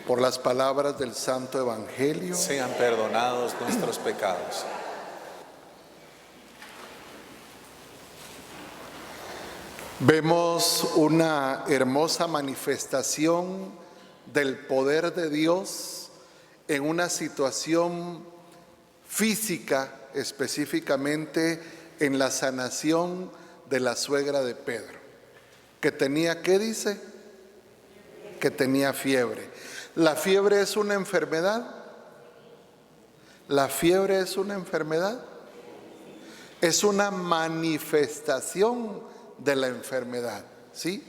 Por las palabras del Santo Evangelio, sean perdonados nuestros pecados. vemos una hermosa manifestación del poder de Dios en una situación física, específicamente en la sanación de la suegra de Pedro, que tenía, ¿qué dice? Que tenía fiebre. ¿La fiebre es una enfermedad? ¿La fiebre es una enfermedad? Es una manifestación de la enfermedad, ¿sí?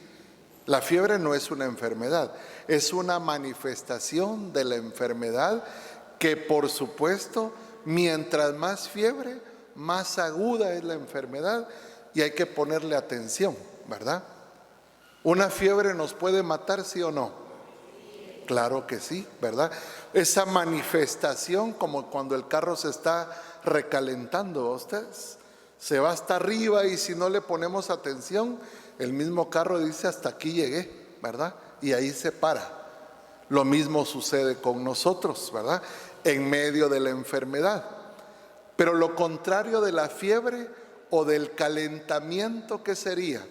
La fiebre no es una enfermedad, es una manifestación de la enfermedad que, por supuesto, mientras más fiebre, más aguda es la enfermedad y hay que ponerle atención, ¿verdad? ¿Una fiebre nos puede matar, sí o no? Claro que sí, ¿verdad? Esa manifestación, como cuando el carro se está recalentando, ustedes, se va hasta arriba y si no le ponemos atención, el mismo carro dice hasta aquí llegué, ¿verdad? Y ahí se para. Lo mismo sucede con nosotros, ¿verdad? En medio de la enfermedad. Pero lo contrario de la fiebre o del calentamiento, ¿qué sería?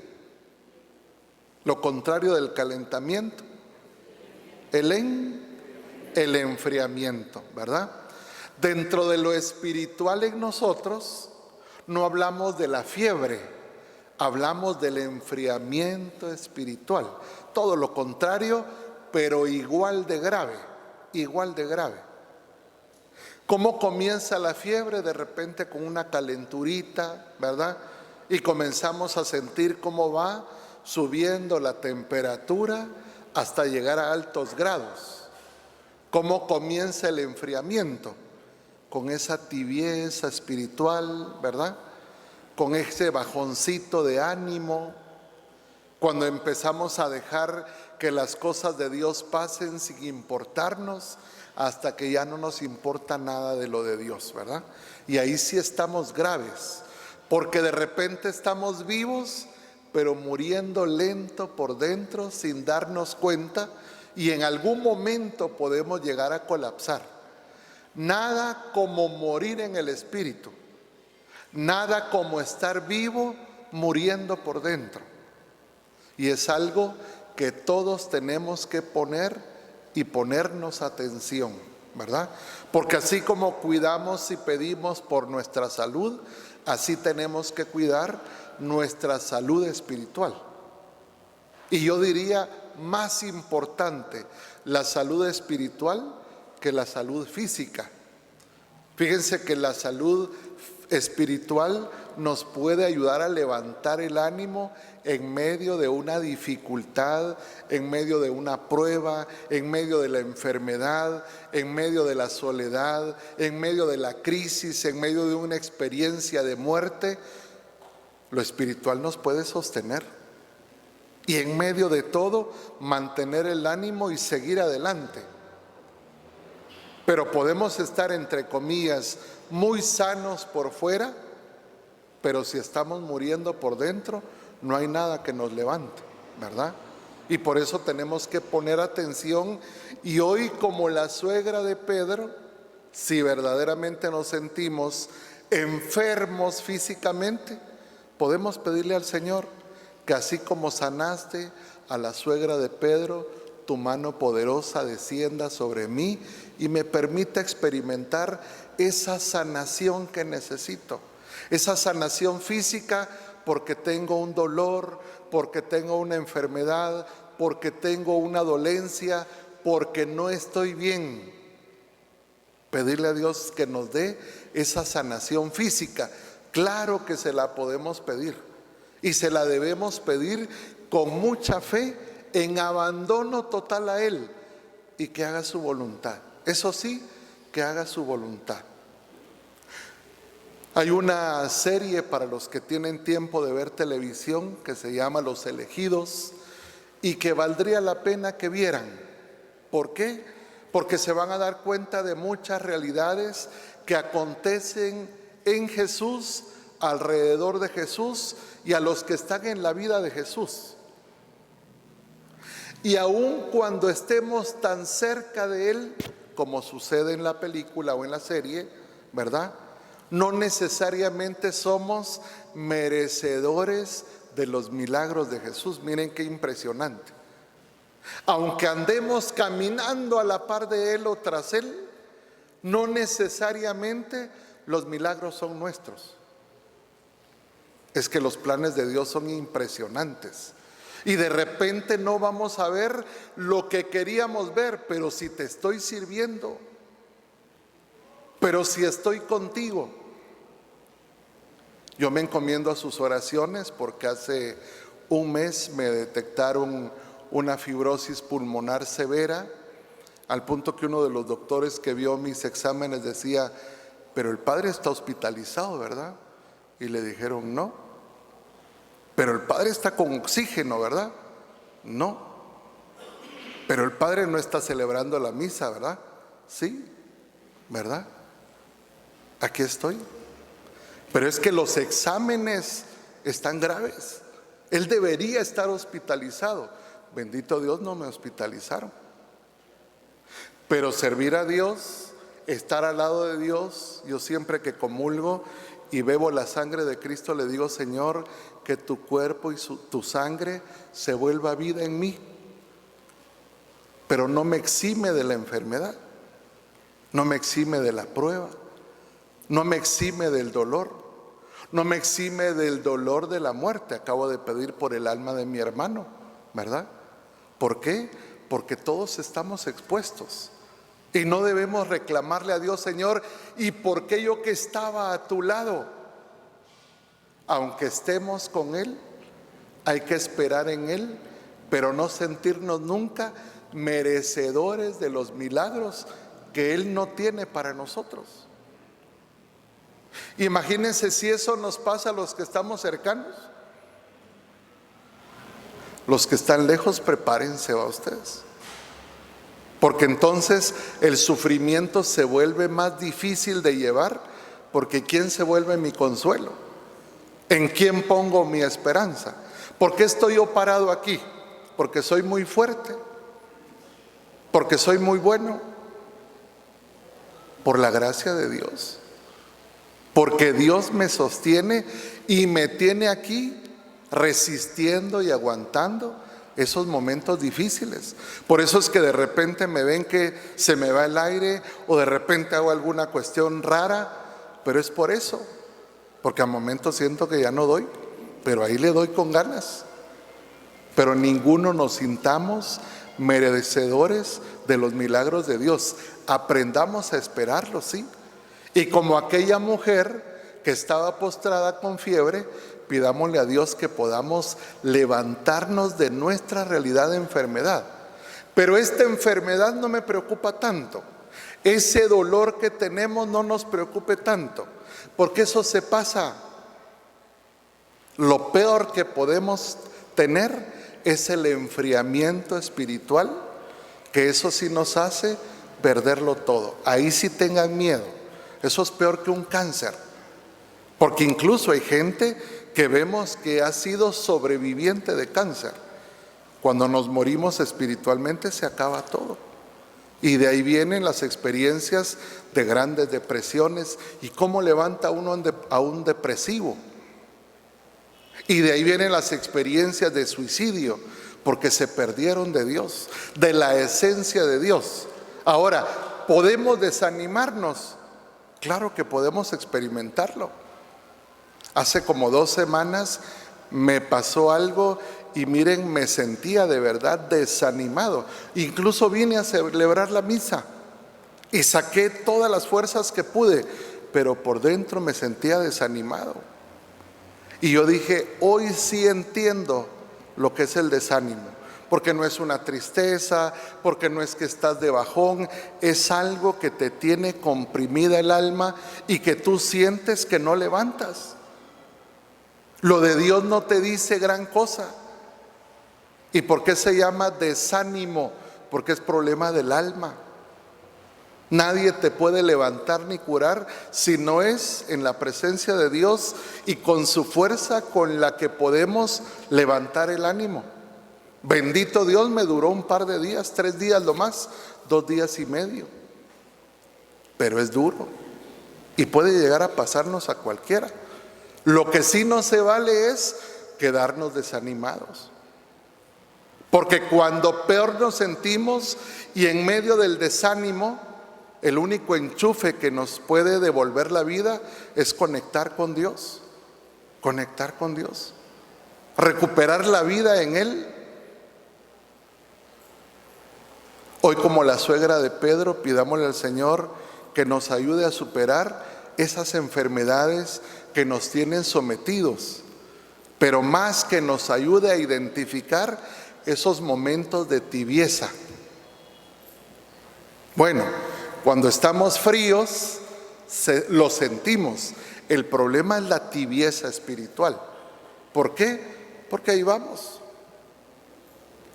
Lo contrario del calentamiento, el enfriamiento, ¿verdad? Dentro de lo espiritual en nosotros, no hablamos de la fiebre, hablamos del enfriamiento espiritual. Todo lo contrario, pero igual de grave, igual de grave. ¿Cómo comienza la fiebre? De repente con una calenturita, ¿verdad? Y comenzamos a sentir cómo va subiendo la temperatura hasta llegar a altos grados. ¿Cómo comienza el enfriamiento? Con esa tibieza espiritual, ¿verdad? Con ese bajoncito de ánimo, cuando empezamos a dejar que las cosas de Dios pasen sin importarnos, hasta que ya no nos importa nada de lo de Dios, ¿verdad? Y ahí sí estamos graves, porque de repente estamos vivos, pero muriendo lento por dentro sin darnos cuenta, y en algún momento podemos llegar a colapsar. Nada como morir en el espíritu, nada como estar vivo muriendo por dentro. Y es algo que todos tenemos que poner y ponernos atención, ¿verdad? Porque así como cuidamos y pedimos por nuestra salud, así tenemos que cuidar nuestra salud espiritual. Y yo diría más importante la salud espiritual que la salud física. Fíjense que la salud espiritual nos puede ayudar a levantar el ánimo en medio de una dificultad, en medio de una prueba, en medio de la enfermedad, en medio de la soledad, en medio de la crisis, en medio de una experiencia de muerte. Lo espiritual nos puede sostener y en medio de todo mantener el ánimo y seguir adelante. Pero podemos estar, entre comillas, muy sanos por fuera, pero si estamos muriendo por dentro, no hay nada que nos levante, ¿verdad? Y por eso tenemos que poner atención. Y hoy, como la suegra de Pedro, si verdaderamente nos sentimos enfermos físicamente, podemos pedirle al Señor que así como sanaste a la suegra de Pedro, tu mano poderosa descienda sobre mí y me permita experimentar esa sanación que necesito. Esa sanación física porque tengo un dolor, porque tengo una enfermedad, porque tengo una dolencia, porque no estoy bien. Pedirle a Dios que nos dé esa sanación física. Claro que se la podemos pedir y se la debemos pedir con mucha fe, en abandono total a Él y que haga su voluntad. Eso sí, que haga su voluntad. Hay una serie para los que tienen tiempo de ver televisión que se llama Los Elegidos y que valdría la pena que vieran. ¿Por qué? Porque se van a dar cuenta de muchas realidades que acontecen en Jesús, alrededor de Jesús y a los que están en la vida de Jesús. Y aun cuando estemos tan cerca de Él, como sucede en la película o en la serie, ¿verdad? No necesariamente somos merecedores de los milagros de Jesús. Miren qué impresionante. Aunque andemos caminando a la par de Él o tras Él, no necesariamente los milagros son nuestros. Es que los planes de Dios son impresionantes. Y de repente no vamos a ver lo que queríamos ver, pero si te estoy sirviendo, pero si estoy contigo. Yo me encomiendo a sus oraciones porque hace un mes me detectaron una fibrosis pulmonar severa, al punto que uno de los doctores que vio mis exámenes decía: pero el padre está hospitalizado, ¿verdad? Y le dijeron: no. Pero el padre está con oxígeno, ¿verdad? No. Pero el padre no está celebrando la misa, ¿verdad? Sí, ¿verdad? Aquí estoy. Pero es que los exámenes están graves. Él debería estar hospitalizado. Bendito Dios, no me hospitalizaron. Pero servir a Dios, estar al lado de Dios, yo siempre que comulgo y bebo la sangre de Cristo le digo: Señor, que tu cuerpo y tu sangre se vuelva vida en mí. Pero no me exime de la enfermedad, no me exime de la prueba, no me exime del dolor, no me exime del dolor de la muerte. Acabo de pedir por el alma de mi hermano, ¿verdad? ¿Por qué? Porque todos estamos expuestos. Y no debemos reclamarle a Dios: Señor, ¿y por qué yo que estaba a tu lado? Aunque estemos con Él, hay que esperar en Él, pero no sentirnos nunca merecedores de los milagros que Él no tiene para nosotros. Imagínense si eso nos pasa a los que estamos cercanos. Los que están lejos, prepárense a ustedes. Porque entonces el sufrimiento se vuelve más difícil de llevar, porque ¿quién se vuelve mi consuelo? ¿En quién pongo mi esperanza? ¿Por qué estoy yo parado aquí? ¿Porque soy muy fuerte? ¿Porque soy muy bueno? Por la gracia de Dios. Porque Dios me sostiene y me tiene aquí resistiendo y aguantando esos momentos difíciles. Por eso es que de repente me ven que se me va el aire o de repente hago alguna cuestión rara, pero es por eso, porque a momentos siento que ya no doy, pero ahí le doy con ganas. Pero ninguno nos sintamos merecedores de los milagros de Dios. Aprendamos a esperarlos, sí. Y como aquella mujer que estaba postrada con fiebre, pidámosle a Dios que podamos levantarnos de nuestra realidad de enfermedad. Pero esta enfermedad no me preocupa tanto. Ese dolor que tenemos no nos preocupe tanto, porque eso se pasa. Lo peor que podemos tener es el enfriamiento espiritual, que eso sí nos hace perderlo todo. Ahí sí tengan miedo. Eso es peor que un cáncer, porque incluso hay gente que vemos que ha sido sobreviviente de cáncer. Cuando nos morimos espiritualmente se acaba todo. Y de ahí vienen las experiencias de grandes depresiones y cómo levanta uno a un depresivo. Y de ahí vienen las experiencias de suicidio, porque se perdieron de Dios, de la esencia de Dios. Ahora, ¿podemos desanimarnos? Claro que podemos experimentarlo. Hace como 2 semanas me pasó algo y miren, me sentía de verdad desanimado. Incluso vine a celebrar la misa y saqué todas las fuerzas que pude, pero por dentro me sentía desanimado. Y yo dije: hoy sí entiendo lo que es el desánimo, porque no es una tristeza, porque no es que estás de bajón, es algo que te tiene comprimida el alma y que tú sientes que no levantas. Lo de Dios no te dice gran cosa. ¿Y por qué se llama desánimo? Porque es problema del alma. Nadie te puede levantar ni curar si no es en la presencia de Dios y con su fuerza con la que podemos levantar el ánimo. Bendito Dios, me duró un par de días, 3 días lo más, 2 días y medio. Pero es duro y puede llegar a pasarnos a cualquiera. Lo que sí no se vale es quedarnos desanimados. Porque cuando peor nos sentimos y en medio del desánimo, el único enchufe que nos puede devolver la vida es conectar con Dios. Conectar con Dios. Recuperar la vida en Él. Hoy, como la suegra de Pedro, pidámosle al Señor que nos ayude a superar esas enfermedades que nos tienen sometidos, pero más que nos ayude a identificar esos momentos de tibieza. Bueno, cuando estamos fríos, lo sentimos. El problema es la tibieza espiritual. ¿Por qué? Porque ahí vamos.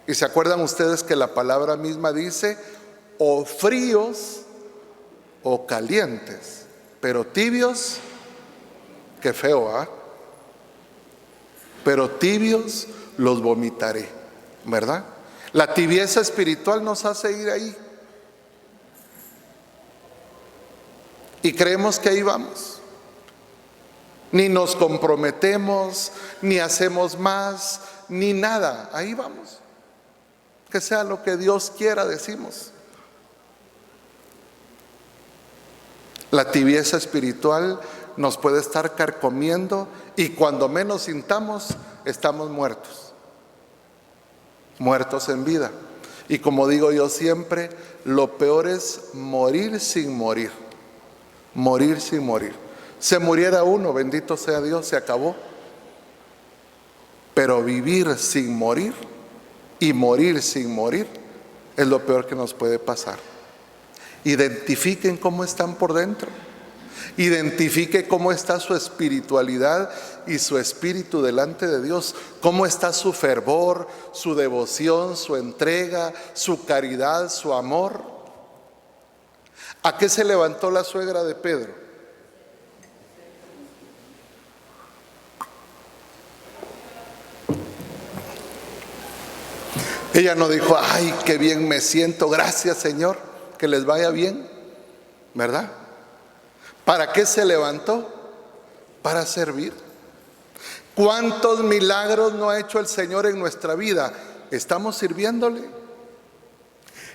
Y se acuerdan ustedes que la palabra misma dice, o fríos o calientes, pero tibios, qué feo, ¿ah? Pero tibios los vomitaré, ¿verdad? La tibieza espiritual nos hace ir ahí. Y creemos que ahí vamos. Ni nos comprometemos, ni hacemos más, ni nada. Ahí vamos. Que sea lo que Dios quiera, decimos. La tibieza espiritual nos puede estar carcomiendo y cuando menos sintamos, estamos muertos. Muertos en vida. Y como digo yo siempre, lo peor es morir sin morir. Morir sin morir. Se muriera uno, bendito sea Dios, se acabó. Pero vivir sin morir y morir sin morir es lo peor que nos puede pasar. Identifiquen cómo están por dentro. Identifique cómo está su espiritualidad y su espíritu delante de Dios. Cómo está su fervor, su devoción, su entrega, su caridad, su amor. ¿A qué se levantó la suegra de Pedro? Ella no dijo, ay, qué bien me siento, gracias Señor, que les vaya bien, ¿verdad? ¿Para qué se levantó? Para servir. ¿Cuántos milagros no ha hecho el Señor en nuestra vida? ¿Estamos sirviéndole?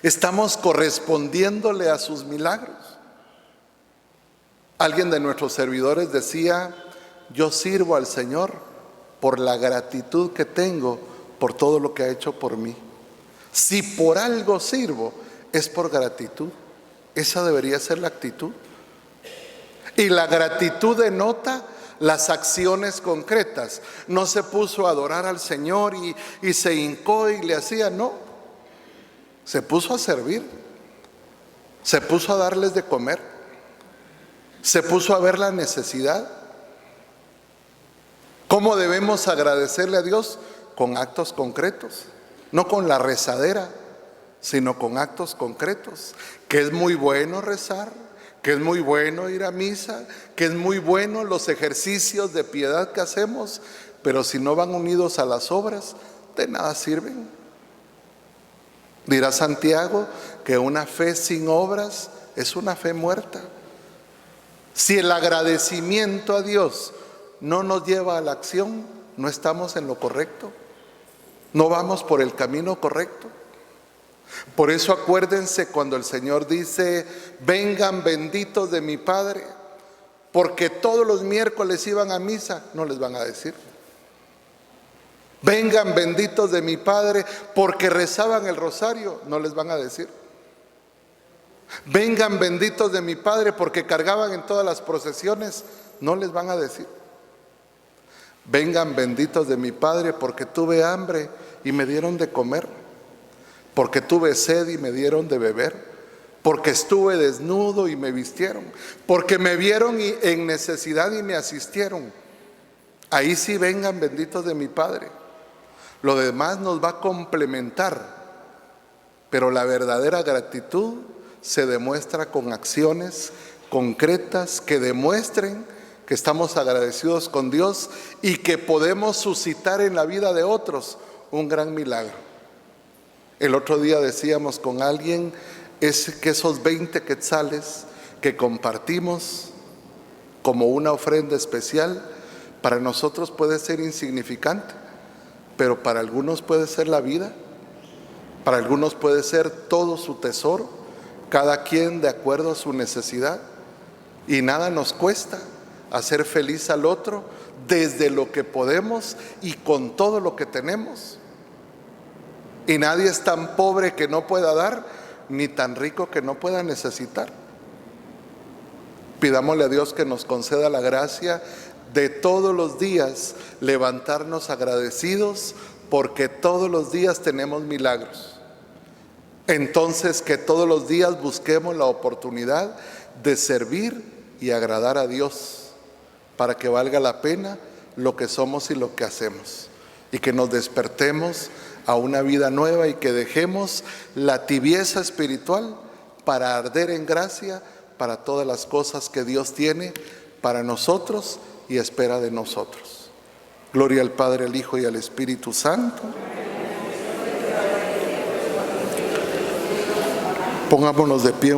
¿Estamos correspondiéndole a sus milagros? Alguien de nuestros servidores decía, yo sirvo al Señor por la gratitud que tengo por todo lo que ha hecho por mí. Si por algo sirvo, es por gratitud. Esa debería ser la actitud. Y la gratitud denota las acciones concretas. No se puso a adorar al Señor y se hincó y le hacía, no. Se puso a servir. Se puso a darles de comer. Se puso a ver la necesidad. ¿Cómo debemos agradecerle a Dios? Con actos concretos. No con la rezadera, sino con actos concretos. Que es muy bueno rezar, que es muy bueno ir a misa, que es muy bueno los ejercicios de piedad que hacemos, pero si no van unidos a las obras, de nada sirven. Dirá Santiago que una fe sin obras es una fe muerta. Si el agradecimiento a Dios no nos lleva a la acción, no estamos en lo correcto. No vamos por el camino correcto. Por eso acuérdense cuando el Señor dice, vengan benditos de mi Padre, porque todos los miércoles iban a misa, no les van a decir. Vengan benditos de mi Padre, porque rezaban el rosario, no les van a decir. Vengan benditos de mi Padre, porque cargaban en todas las procesiones, no les van a decir. Vengan benditos de mi Padre, porque tuve hambre y me dieron de comer, porque tuve sed y me dieron de beber, porque estuve desnudo y me vistieron, porque me vieron en necesidad y me asistieron. Ahí sí vengan benditos de mi Padre. Lo demás nos va a complementar, pero la verdadera gratitud se demuestra con acciones concretas que demuestren que estamos agradecidos con Dios y que podemos suscitar en la vida de otros un gran milagro. El otro día decíamos con alguien, es que esos 20 quetzales que compartimos como una ofrenda especial, para nosotros puede ser insignificante, pero para algunos puede ser la vida, para algunos puede ser todo su tesoro, cada quien de acuerdo a su necesidad. Y nada nos cuesta hacer feliz al otro desde lo que podemos y con todo lo que tenemos. Y nadie es tan pobre que no pueda dar, ni tan rico que no pueda necesitar. Pidámosle a Dios que nos conceda la gracia de todos los días levantarnos agradecidos, porque todos los días tenemos milagros. Entonces, que todos los días busquemos la oportunidad de servir y agradar a Dios, para que valga la pena lo que somos y lo que hacemos, y que nos despertemos a una vida nueva y que dejemos la tibieza espiritual para arder en gracia para todas las cosas que Dios tiene para nosotros y espera de nosotros. Gloria al Padre, al Hijo y al Espíritu Santo. Pongámonos de pie.